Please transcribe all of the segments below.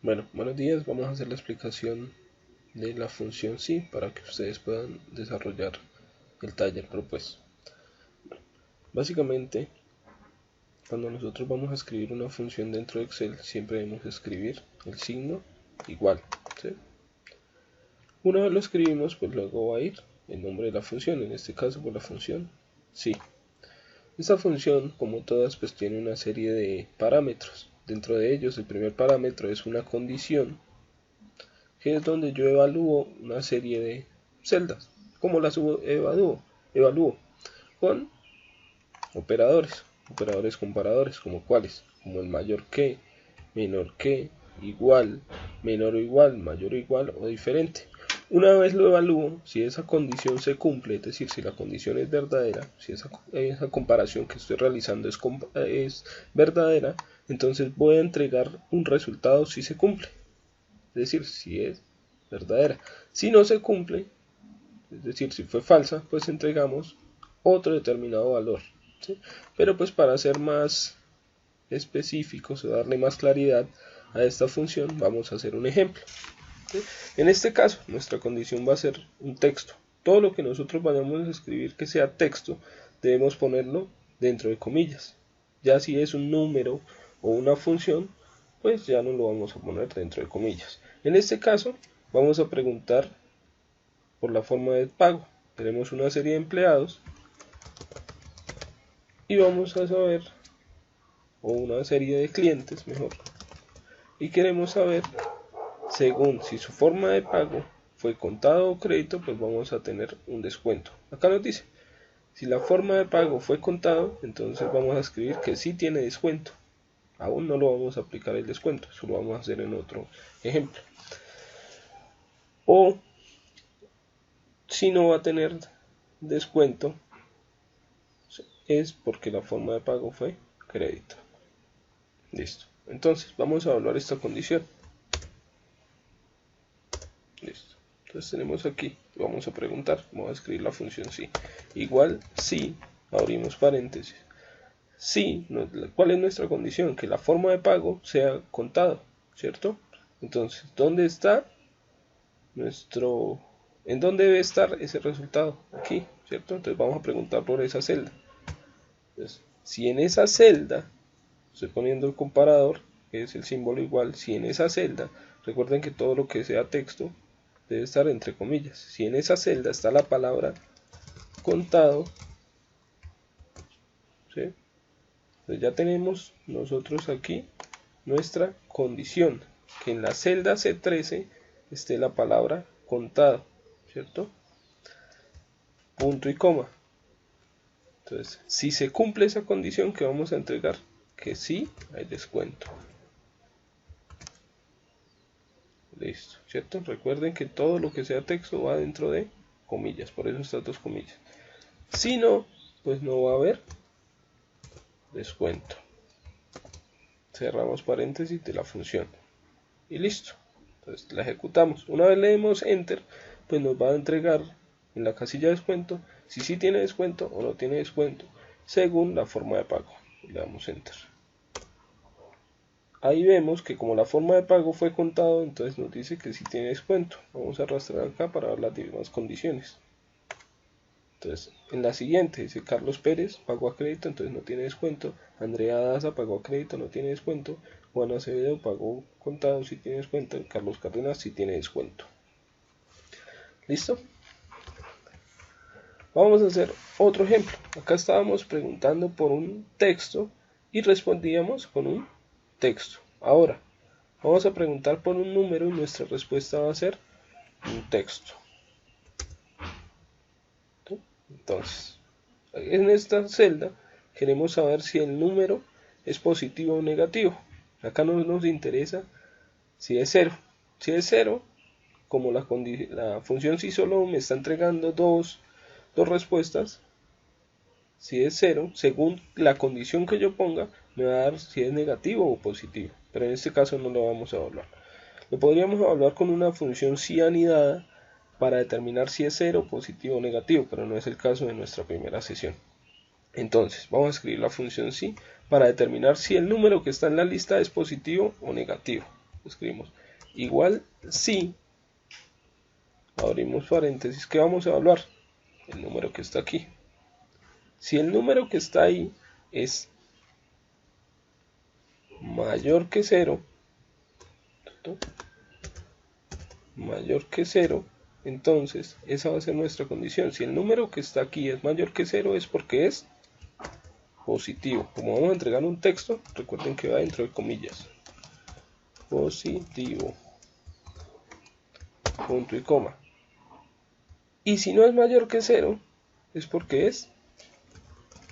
Bueno, buenos días, vamos a hacer la explicación de la función sí para que ustedes puedan desarrollar el taller propuesto. Básicamente, cuando nosotros vamos a escribir una función dentro de Excel, siempre debemos escribir el signo igual, ¿sí? Una vez lo escribimos, pues luego va a ir el nombre de la función, en este caso por la función sí. Esta función, como todas, pues tiene una serie de parámetros. Dentro de ellos, el primer parámetro es una condición, que es donde yo evalúo una serie de celdas. ¿Cómo las evalúo? Evalúo con operadores comparadores, como cuáles, como el mayor que, menor que, igual, menor o igual, mayor o igual o diferente. Una vez lo evalúo, si esa condición se cumple, es decir, si la condición es verdadera, si esa comparación que estoy realizando es verdadera, entonces voy a entregar un resultado si se cumple, es decir, si es verdadera. Si no se cumple, es decir, si fue falsa, pues entregamos otro determinado valor, ¿sí? Pero pues para ser más específicos o darle más claridad a esta función, vamos a hacer un ejemplo, ¿sí? En este caso, nuestra condición va a ser un texto. Todo lo que nosotros vayamos a escribir que sea texto, debemos ponerlo dentro de comillas. Ya si es un número o una función, pues ya no lo vamos a poner dentro de comillas. En este caso, vamos a preguntar por la forma de pago. Tenemos una serie de empleados y vamos a saber, o una serie de clientes mejor, y queremos saber, según si su forma de pago fue contado o crédito, pues vamos a tener un descuento. Acá nos dice, si la forma de pago fue contado, entonces vamos a escribir que sí tiene descuento. Aún no lo vamos a aplicar el descuento, eso lo vamos a hacer en otro ejemplo. O si no va a tener descuento, es porque la forma de pago fue crédito. Listo. Entonces vamos a evaluar esta condición. Listo. Entonces tenemos aquí, vamos a preguntar, vamos a escribir la función sí. Igual si, abrimos paréntesis, si, ¿cuál es nuestra condición? Que la forma de pago sea contado, ¿cierto? Entonces, ¿dónde está nuestro, en dónde debe estar ese resultado? Aquí, ¿cierto? Entonces vamos a preguntar por esa celda. Entonces, si en esa celda, estoy poniendo el comparador, que es el símbolo igual, si en esa celda, recuerden que todo lo que sea texto debe estar entre comillas. Si en esa celda está la palabra contado, ¿sí? Entonces ya tenemos nosotros aquí nuestra condición, que en la celda C13 esté la palabra contado, ¿cierto? Punto y coma. Entonces, si se cumple esa condición, que vamos a entregar? Que sí hay descuento. Listo, ¿cierto? Recuerden que todo lo que sea texto va dentro de comillas, por eso estas dos comillas. Si no, pues no va a haber descuento. Cerramos paréntesis de la función y listo. Entonces la ejecutamos. Una vez le demos enter, pues nos va a entregar en la casilla de descuento si sí tiene descuento o no tiene descuento según la forma de pago. Le damos enter. Ahí vemos que como la forma de pago fue contado, entonces nos dice que sí tiene descuento. Vamos a arrastrar acá para ver las demás condiciones. Entonces, en la siguiente dice Carlos Pérez pagó a crédito, entonces no tiene descuento. Andrea Daza pagó a crédito, no tiene descuento. Juan Acevedo pagó contado, sí tiene descuento. Carlos Cárdenas sí tiene descuento. ¿Listo? Vamos a hacer otro ejemplo. Acá estábamos preguntando por un texto y respondíamos con un texto. Ahora, vamos a preguntar por un número y nuestra respuesta va a ser un texto. Entonces, en esta celda queremos saber si el número es positivo o negativo. Acá no nos interesa si es 0. Si es 0, como la función sí solo me está entregando dos respuestas, si es 0, según la condición que yo ponga, me va a dar si es negativo o positivo. Pero en este caso no lo vamos a evaluar. Lo podríamos evaluar con una función sí anidada para determinar si es 0, positivo o negativo, pero no es el caso de nuestra primera sesión. Entonces, vamos a escribir la función sí para determinar si el número que está en la lista es positivo o negativo. escribimos igual si, abrimos paréntesis, ¿qué vamos a evaluar? El número que está aquí. Si el número que está ahí es mayor que 0, entonces esa va a ser nuestra condición. Si el número que está aquí es mayor que 0 es porque es positivo. Como vamos a entregar un texto, recuerden que va dentro de comillas. Positivo. Punto y coma. Y si no es mayor que 0 es porque es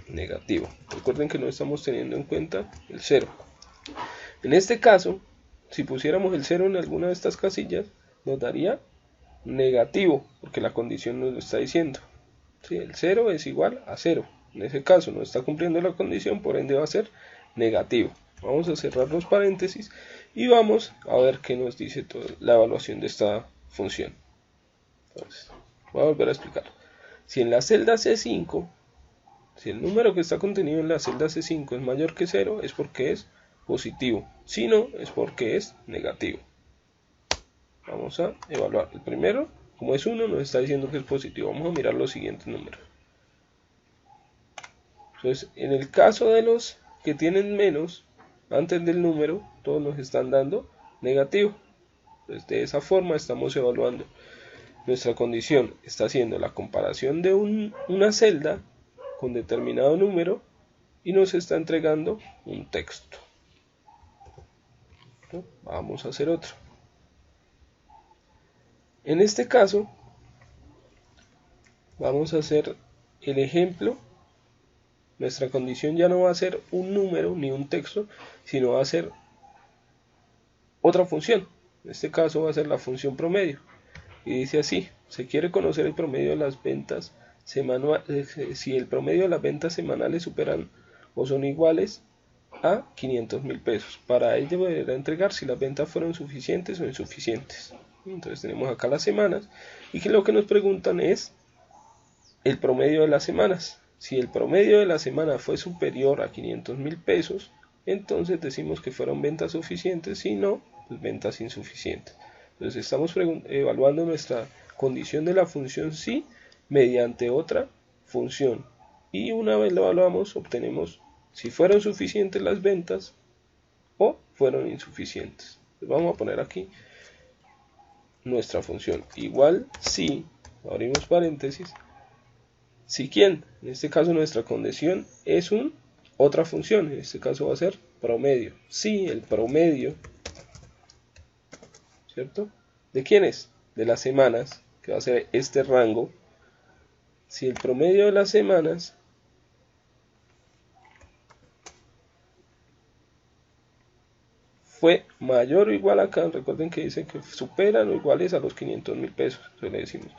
negativo. Recuerden que no estamos teniendo en cuenta el 0. En este caso, si pusiéramos el 0 en alguna de estas casillas, nos daría negativo, porque la condición nos lo está diciendo. ¿Sí? El 0 es igual a 0. En ese caso no está cumpliendo la condición, por ende va a ser negativo. Vamos a cerrar los paréntesis y vamos a ver qué nos dice toda la evaluación de esta función. Entonces, voy a volver a explicar. Si en la celda C5, si el número que está contenido en la celda C5 es mayor que 0, es porque es positivo. Si no, es porque es negativo. Vamos a evaluar. El primero, como es 1, nos está diciendo que es positivo. Vamos a mirar los siguientes números. Entonces, en el caso de los que tienen menos antes del número, todos nos están dando negativo. Entonces, de esa forma estamos evaluando. Nuestra condición está haciendo la comparación de una celda con determinado número y nos está entregando un texto. ¿No? Vamos a hacer otro. En este caso, vamos a hacer el ejemplo. Nuestra condición ya no va a ser un número ni un texto, sino va a ser otra función. En este caso va a ser la función promedio. Y dice así: se quiere conocer el promedio de las ventas semanales, si el promedio de las ventas semanales superan o son iguales a 500.000 pesos. Para ello deberá entregar si las ventas fueron suficientes o insuficientes. Entonces tenemos acá las semanas y que lo que nos preguntan es el promedio de las semanas. Si el promedio de la semana fue superior a 500.000 pesos, entonces decimos que fueron ventas suficientes, si no, pues ventas insuficientes. Entonces estamos evaluando nuestra condición de la función si mediante otra función. Y una vez lo evaluamos, obtenemos si fueron suficientes las ventas o fueron insuficientes. Entonces vamos a poner aquí nuestra función igual si, abrimos paréntesis, si quién, en este caso nuestra condición es otra función, en este caso va a ser promedio. Si el promedio, ¿cierto? ¿De quién es? De las semanas, que va a ser este rango. Si el promedio de las semanas fue mayor o igual acá, recuerden que dicen que superan o iguales a los 500.000 pesos, entonces le decimos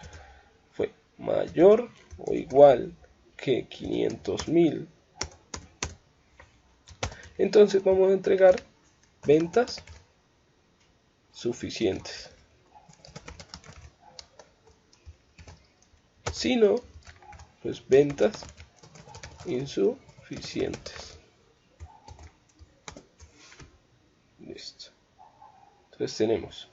fue mayor o igual que 500.000, entonces vamos a entregar ventas suficientes. Si no, pues ventas insuficientes. Listo. Entonces tenemos,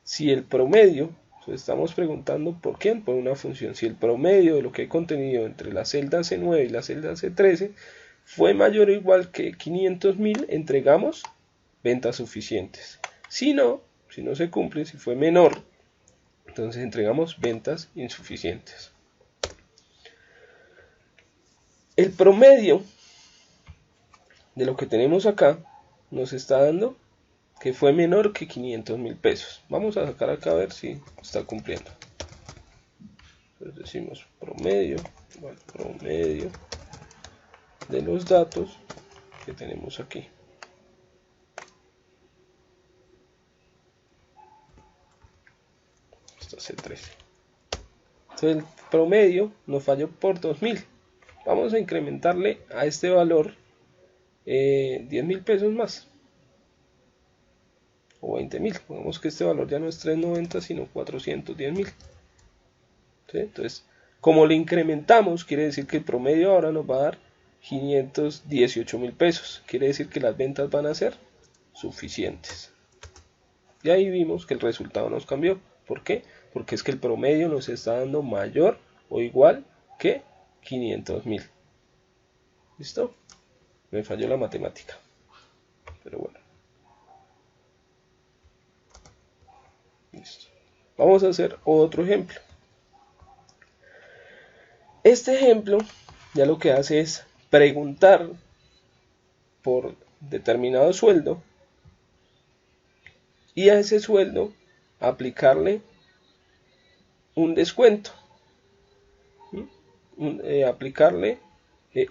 si el promedio, entonces estamos preguntando por quién, por una función, si el promedio de lo que hay contenido entre la celda C9 y la celda C13 fue mayor o igual que 500.000, entregamos ventas suficientes. Si no se cumple, si fue menor, entonces entregamos ventas insuficientes. El promedio de lo que tenemos acá nos está dando que fue menor que 500.000 pesos. Vamos a sacar acá a ver si está cumpliendo. Entonces decimos promedio, igual promedio de los datos que tenemos aquí. Esto es el 13. Entonces el promedio nos falló por 2.000. Vamos a incrementarle a este valor 10.000 pesos más. O 20.000. Pongamos que este valor ya no es 390 sino 410.000. ¿Sí? Entonces, como le incrementamos, quiere decir que el promedio ahora nos va a dar 518.000 pesos. Quiere decir que las ventas van a ser suficientes. Y ahí vimos que el resultado nos cambió. ¿Por qué? Porque es que el promedio nos está dando mayor o igual que 500.000. ¿Listo? Me falló la matemática. Pero bueno. Listo. Vamos a hacer otro ejemplo. Este ejemplo ya lo que hace es preguntar por determinado sueldo y a ese sueldo aplicarle un descuento, aplicarle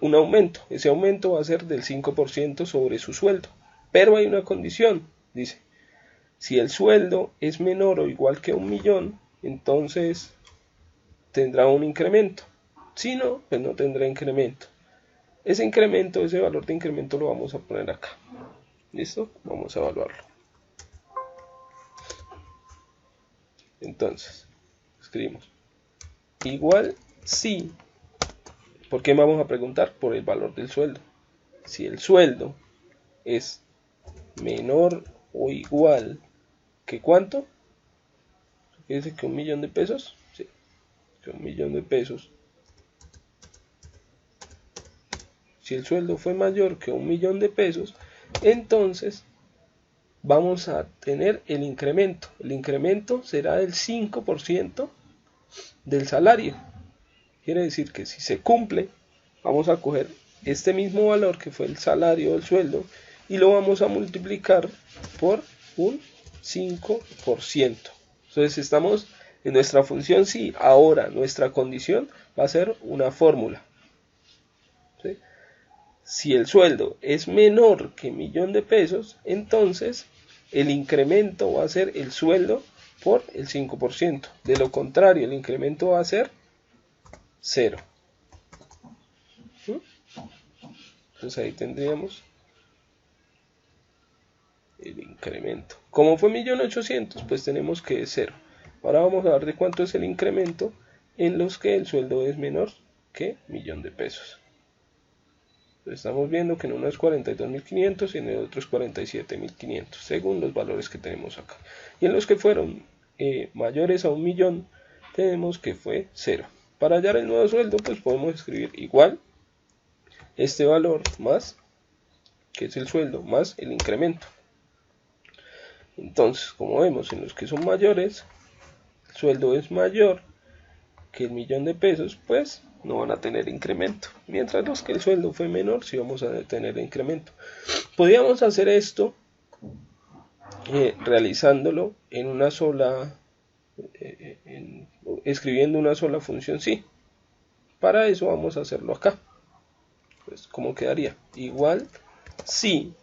un aumento. Ese aumento va a ser del 5% sobre su sueldo, pero hay una condición, dice, si el sueldo es menor o igual que 1.000.000, entonces tendrá un incremento, si no, pues no tendrá incremento. Ese incremento, ese valor de incremento lo vamos a poner acá. ¿Listo? Vamos a evaluarlo. Entonces, escribimos igual si, ¿por qué vamos a preguntar? Por el valor del sueldo. Si el sueldo es menor o igual que ¿cuánto? Dice que 1.000.000 de pesos. Sí, que 1.000.000 de pesos. Si el sueldo fue mayor que 1.000.000 de pesos, entonces vamos a tener el incremento. El incremento será del 5% del salario. Quiere decir que si se cumple, vamos a coger este mismo valor que fue el salario o el sueldo y lo vamos a multiplicar por un 5%. Entonces estamos en nuestra función si. Ahora nuestra condición va a ser una fórmula. ¿Sí? Si el sueldo es menor que 1.000.000 de pesos, entonces el incremento va a ser el sueldo por el 5%. De lo contrario, el incremento va a ser 0. Entonces ahí tendríamos el incremento. Como fue 1.800.000, pues tenemos que es 0. Ahora vamos a ver de cuánto es el incremento en los que el sueldo es menor que 1.000.000 de pesos. Estamos viendo que en uno es 42.500 y en el otro es 47.500, según los valores que tenemos acá. Y en los que fueron mayores a 1.000.000, tenemos que fue 0. Para hallar el nuevo sueldo, pues podemos escribir igual este valor más, que es el sueldo, más el incremento. Entonces, como vemos, en los que son mayores, el sueldo es mayor que el 1.000.000 de pesos, pues no van a tener incremento, mientras los que el sueldo fue menor sí vamos a tener incremento. Podríamos hacer esto realizándolo en una sola, escribiendo una sola función sí. Para eso vamos a hacerlo acá. Pues, ¿cómo quedaría? Igual si,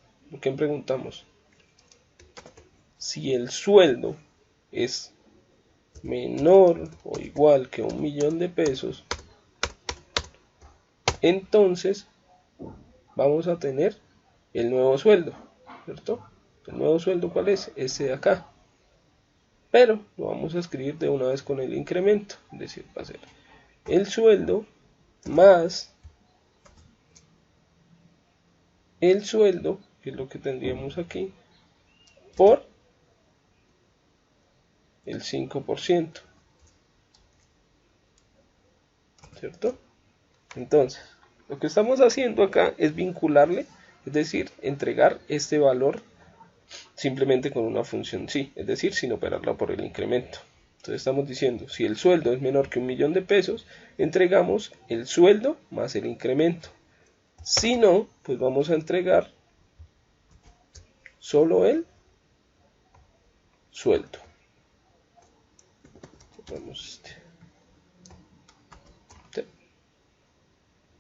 ¿qué preguntamos? Si el sueldo es menor o igual que 1.000.000 de pesos, entonces vamos a tener el nuevo sueldo, ¿cierto? El nuevo sueldo, ¿cuál es? Este de acá. Pero lo vamos a escribir de una vez con el incremento, es decir, va a ser el sueldo más el sueldo, que es lo que tendríamos aquí, por el 5%, ¿cierto? Entonces, lo que estamos haciendo acá es vincularle, es decir, entregar este valor simplemente con una función sí, es decir, sin operarla por el incremento. Entonces estamos diciendo, si el sueldo es menor que 1.000.000 de pesos, entregamos el sueldo más el incremento. Si no, pues vamos a entregar solo el sueldo.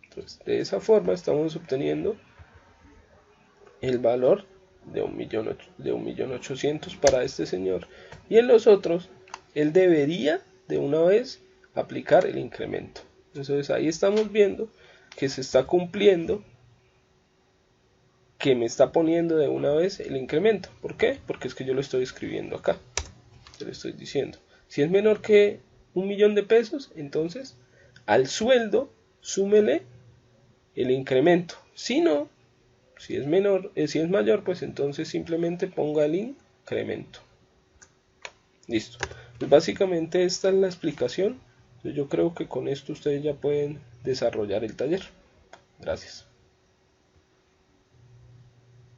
Entonces, de esa forma estamos obteniendo el valor de 1.800.000 para este señor. Y en los otros, él debería de una vez aplicar el incremento. Entonces ahí estamos viendo que se está cumpliendo, que me está poniendo de una vez el incremento. ¿Por qué? Porque es que yo lo estoy escribiendo acá. Yo le estoy diciendo, si es menor que 1.000.000 de pesos, entonces al sueldo súmele el incremento. Si no, si es menor, si es mayor, pues entonces simplemente ponga el incremento. Listo. Pues básicamente esta es la explicación. Yo creo que con esto ustedes ya pueden desarrollar el taller. Gracias.